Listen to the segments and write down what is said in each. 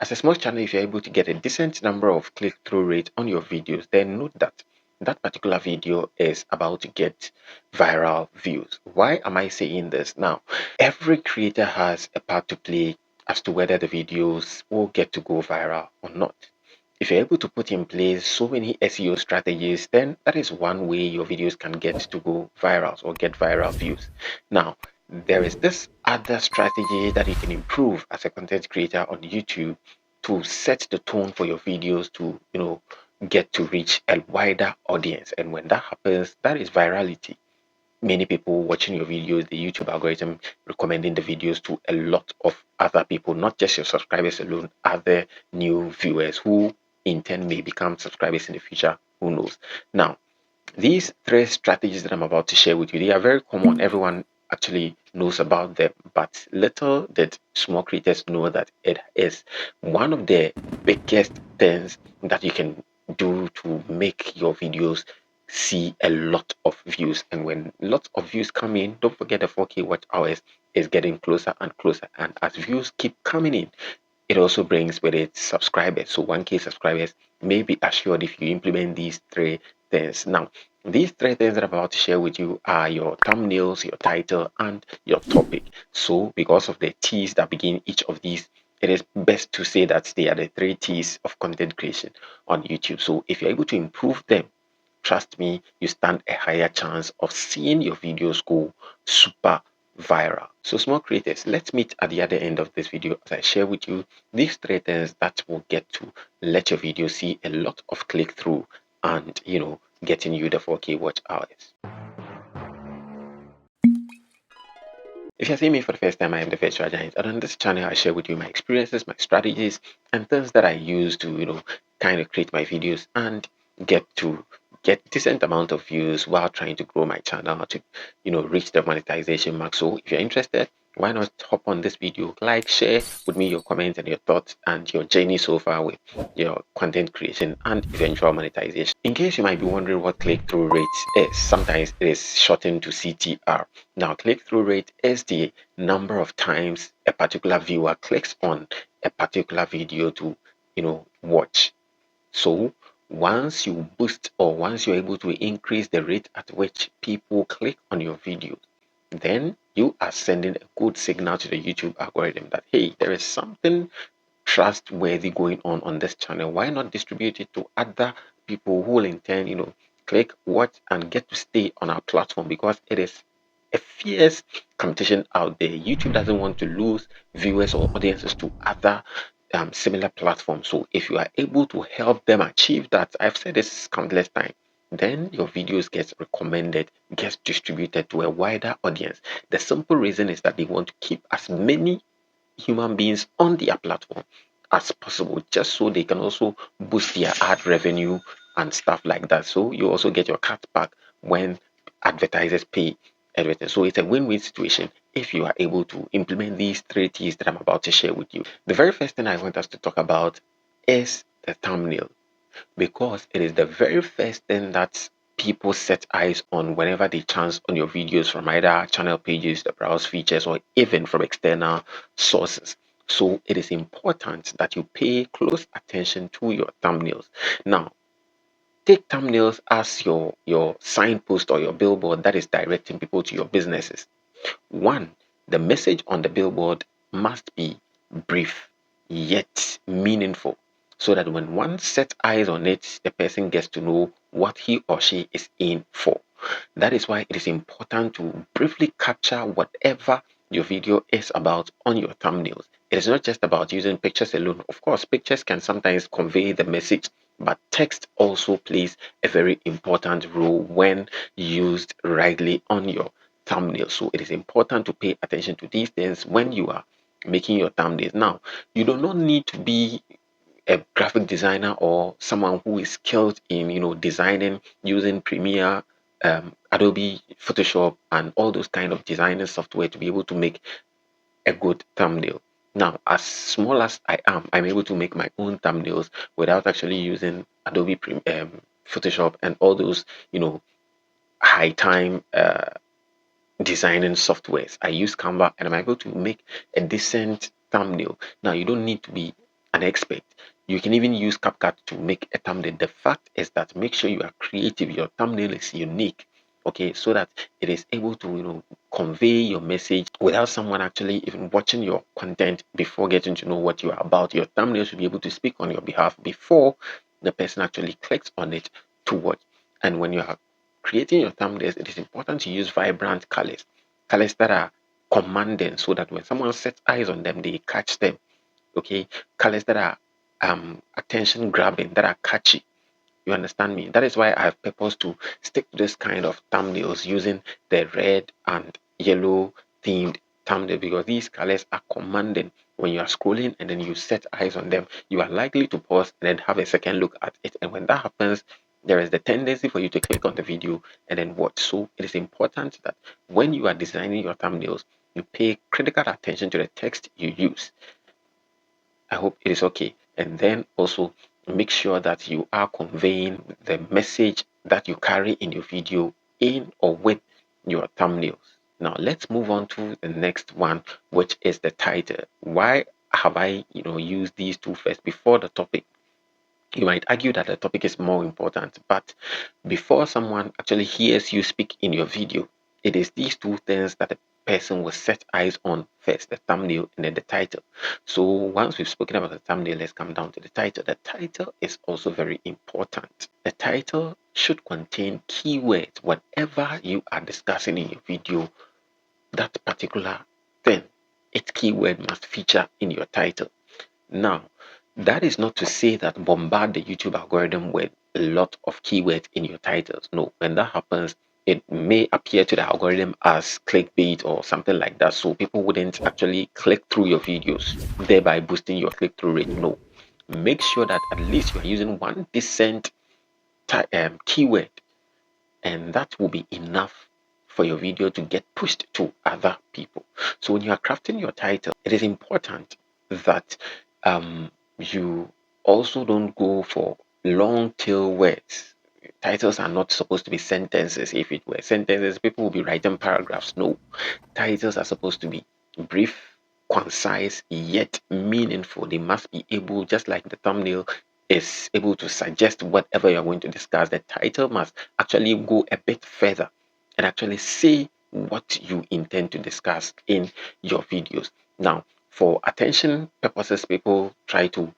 As a small channel, if you're able to get a decent number of click-through rate on your videos, then note that that particular video is about to get viral views. Why am I saying this? Now, every creator has a part to play as to whether the videos will get to go viral or not. If you're able to put in place so many SEO strategies, then that is one way your videos can get to go viral or get viral views. Now, there is this other strategy that you can improve as a content creator on YouTube to set the tone for your videos to, get to reach a wider audience. And when that happens, that is virality. Many people watching your videos, the YouTube algorithm recommending the videos to a lot of other people, not just your subscribers alone, other new viewers who in turn may become subscribers in the future. Who knows? Now, these three strategies that I'm about to share with you, they are very common. Everyone actually knows about them, but little did small creators know that it is one of the biggest things that you can do to make your videos see a lot of views. And when lots of views come in, don't forget the 4K watch hours is getting closer and closer. And as views keep coming in, it also brings with it subscribers. So 1K subscribers may be assured if you implement these three things. Now, these three things that I'm about to share with you are your thumbnails, your title, and your topic. So because of the T's that begin each of these, it is best to say that they are the three T's of content creation on YouTube. So if you're able to improve them, trust me, you stand a higher chance of seeing your videos go super viral. So small creators, let's meet at the other end of this video as I share with you these three things that will get to let your video see a lot of click through and getting you the 4K watch hours. If you're seeing me for the first time, I am the Virtual Giant, and on this channel I share with you my experiences, my strategies, and things that I use to kind of create my videos and get decent amount of views while trying to grow my channel to reach the monetization mark. So if you're interested, why not hop on this video, like, share with me your comments and your thoughts and your journey so far with your content creation and eventual monetization. In case you might be wondering what click-through rate is, sometimes it is shortened to CTR. Now, click-through rate is the number of times a particular viewer clicks on a particular video to watch. So once you boost or once you're able to increase the rate at which people click on your videos, then you are sending a good signal to the YouTube algorithm that, hey, there is something trustworthy going on this channel. Why not distribute it to other people who will in turn click, watch, and get to stay on our platform? Because it is a fierce competition out there. YouTube doesn't want to lose viewers or audiences to other similar platforms. So if you are able to help them achieve that, I've said this countless times, then your videos get recommended, gets distributed to a wider audience. The simple reason is that they want to keep as many human beings on their platform as possible, just so they can also boost their ad revenue and stuff like that. So you also get your cut back when advertisers pay everything. So it's a win-win situation if you are able to implement these three T's that I'm about to share with you. The very first thing I want us to talk about is the thumbnail, because it is the very first thing that people set eyes on whenever they chance on your videos from either channel pages, the browse features, or even from external sources. So it is important that you pay close attention to your thumbnails. Now, take thumbnails as your signpost or your billboard that is directing people to your businesses. One, the message on the billboard must be brief yet meaningful, so that when one sets eyes on it, the person gets to know what he or she is in for. That is why it is important to briefly capture whatever your video is about on your thumbnails. It is not just about using pictures alone. Of course, pictures can sometimes convey the message, but text also plays a very important role when used rightly on your thumbnail. So it is important to pay attention to these things when you are making your thumbnails. Now, you do not need to be a graphic designer or someone who is skilled in designing using Premiere, Adobe Photoshop, and all those kind of designing software to be able to make a good thumbnail. Now, as small as I am, I'm able to make my own thumbnails without actually using Adobe Photoshop and all those high time designing softwares. I use Canva and I'm able to make a decent thumbnail. Now, you don't need to be an expert. You can even use CapCut to make a thumbnail. The fact is that make sure you are creative. Your thumbnail is unique, okay, so that it is able to, convey your message without someone actually even watching your content before getting to know what you are about. Your thumbnail should be able to speak on your behalf before the person actually clicks on it to watch. And when you are creating your thumbnails, it is important to use vibrant colors that are commanding, so that when someone sets eyes on them, they catch them. Okay, colors that are attention grabbing, that are catchy. You understand me? That is why I have purpose to stick to this kind of thumbnails using the red and yellow themed thumbnail, because these colors are commanding. When you are scrolling and then you set eyes on them, you are likely to pause and then have a second look at it. And when that happens, there is the tendency for you to click on the video and then watch. So it is important that when you are designing your thumbnails, you pay critical attention to the text you use. I hope it is okay. And then also make sure that you are conveying the message that you carry in your video in or with your thumbnails. Now let's move on to the next one, which is the title. Why have I, used these two first before the topic? You might argue that the topic is more important, but before someone actually hears you speak in your video, it is these two things that the person will set eyes on first: the thumbnail and then the title. So once we've spoken about the thumbnail, let's come down to the title. The title is also very important. The title should contain keywords. Whatever you are discussing in your video, that particular thing, its keyword must feature in your title. Now, that is not to say that bombard the YouTube algorithm with a lot of keywords in your titles. No, when that happens, it may appear to the algorithm as clickbait or something like that. So people wouldn't actually click through your videos, thereby boosting your click-through rate. No, make sure that at least you're using one decent keyword, and that will be enough for your video to get pushed to other people. So when you are crafting your title, it is important that you also don't go for long tail words. Titles are not supposed to be sentences. If it were sentences, people would be writing paragraphs. No, titles are supposed to be brief, concise, yet meaningful. They must be able, just like the thumbnail is able to suggest whatever you're going to discuss, the title must actually go a bit further and actually say what you intend to discuss in your videos. Now, for attention purposes, people try to,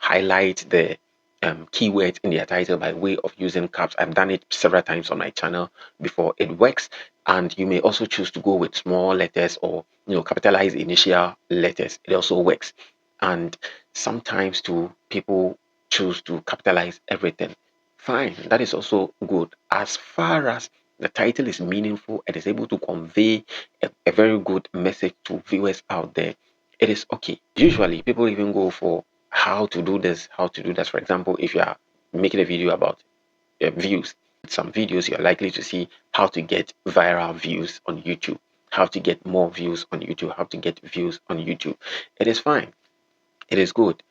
highlight the keywords in their title by way of using caps. I've done it several times on my channel before. It works. And you may also choose to go with small letters or, capitalize initial letters. It also works. And sometimes too, people choose to capitalize everything. Fine, that is also good. As far as the title is meaningful, it is able to convey a very good message to viewers out there, it is okay. Usually, people even go for how to do this, how to do that. For example, if you are making a video about views, some videos you're likely to see how to get viral views on YouTube, how to get more views on YouTube, how to get views on YouTube. It is fine. It is good.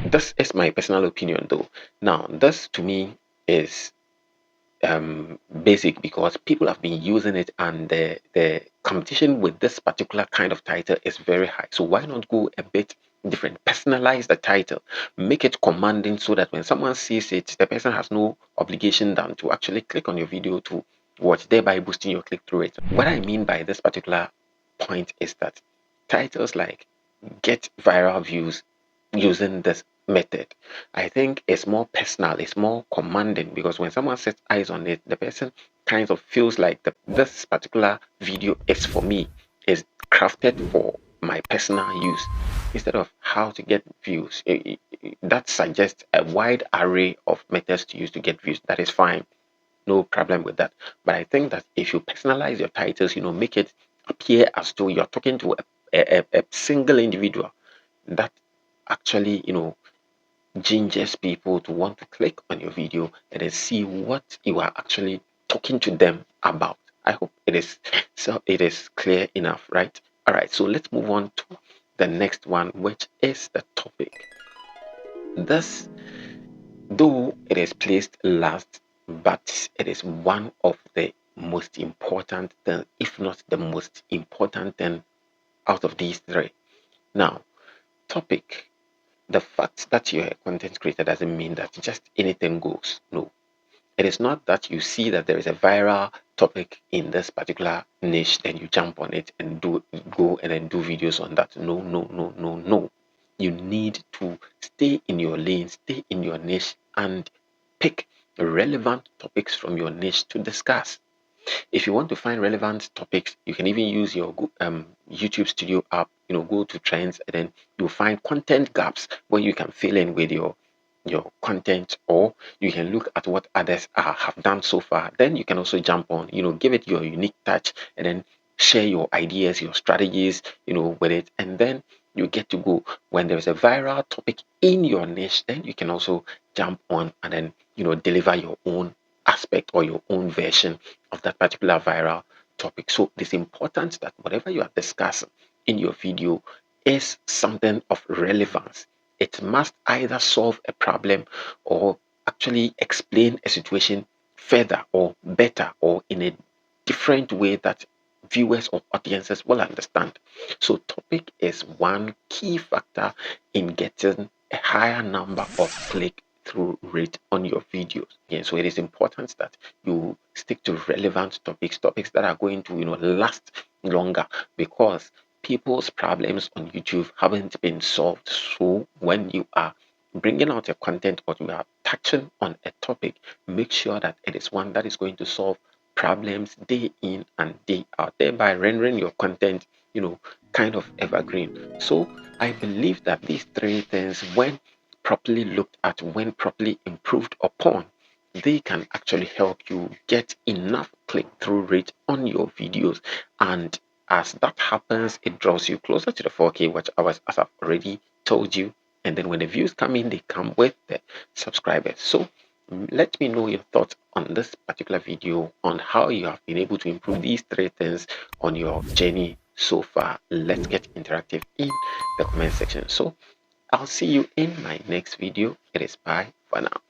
This is my personal opinion, though. Now, this to me is basic because people have been using it, and the competition with this particular kind of title is very high. So why not go a bit different? Personalize the title, make it commanding, so that when someone sees it, the person has no obligation than to actually click on your video to watch, thereby boosting your click-through rate. What I mean by this particular point is that titles like get viral views using this method, I think it's more personal, it's more commanding, because when someone sets eyes on it, the person kind of feels like this particular video is for me, is crafted for my personal use, instead of how to get views. That suggests a wide array of methods to use to get views. That is fine, no problem with that. But I think that if you personalize your titles, make it appear as though you're talking to a single individual, that actually, gingers people to want to click on your video and then see what you are actually talking to them about. I hope it is clear enough, right? All right, so let's move on to the next one, which is the topic. This, though it is placed last, but it is one of the most important thing, if not the most important thing out of these three. Now, topic: The fact that you're a content creator doesn't mean that just anything goes. No. It is not that you see that there is a viral topic in this particular niche, then you jump on it and go and then do videos on that. No, no, no, no, no. You need to stay in your lane, stay in your niche, and pick relevant topics from your niche to discuss. If you want to find relevant topics, you can even use your YouTube Studio app. Go to trends, and then you'll find content gaps where you can fill in with your content, or you can look at what others have done so far. Then you can also jump on, give it your unique touch, and then share your ideas, your strategies, with it, and then you get to go. When there's a viral topic in your niche, then you can also jump on and then deliver your own aspect or your own version of that particular viral topic. So it is important that whatever you are discussing in your video is something of relevance. It must either solve a problem or actually explain a situation further or better or in a different way that viewers or audiences will understand. So topic is one key factor in getting a higher number of click through rate on your videos. Yeah, so it is important that you stick to relevant topics that are going to last longer, because people's problems on YouTube haven't been solved. So when you are bringing out a content or you are touching on a topic, make sure that it is one that is going to solve problems day in and day out, thereby rendering your content kind of evergreen. So I believe that these three things, when properly looked at, when properly improved upon, they can actually help you get enough click-through rate on your videos. And as that happens, it draws you closer to the 4K watch hours, as I've already told you. And then when the views come in, they come with the subscribers. So let me know your thoughts on this particular video, on how you have been able to improve these three things on your journey so far. Let's get interactive in the comment section. So I'll see you in my next video. It is bye for now.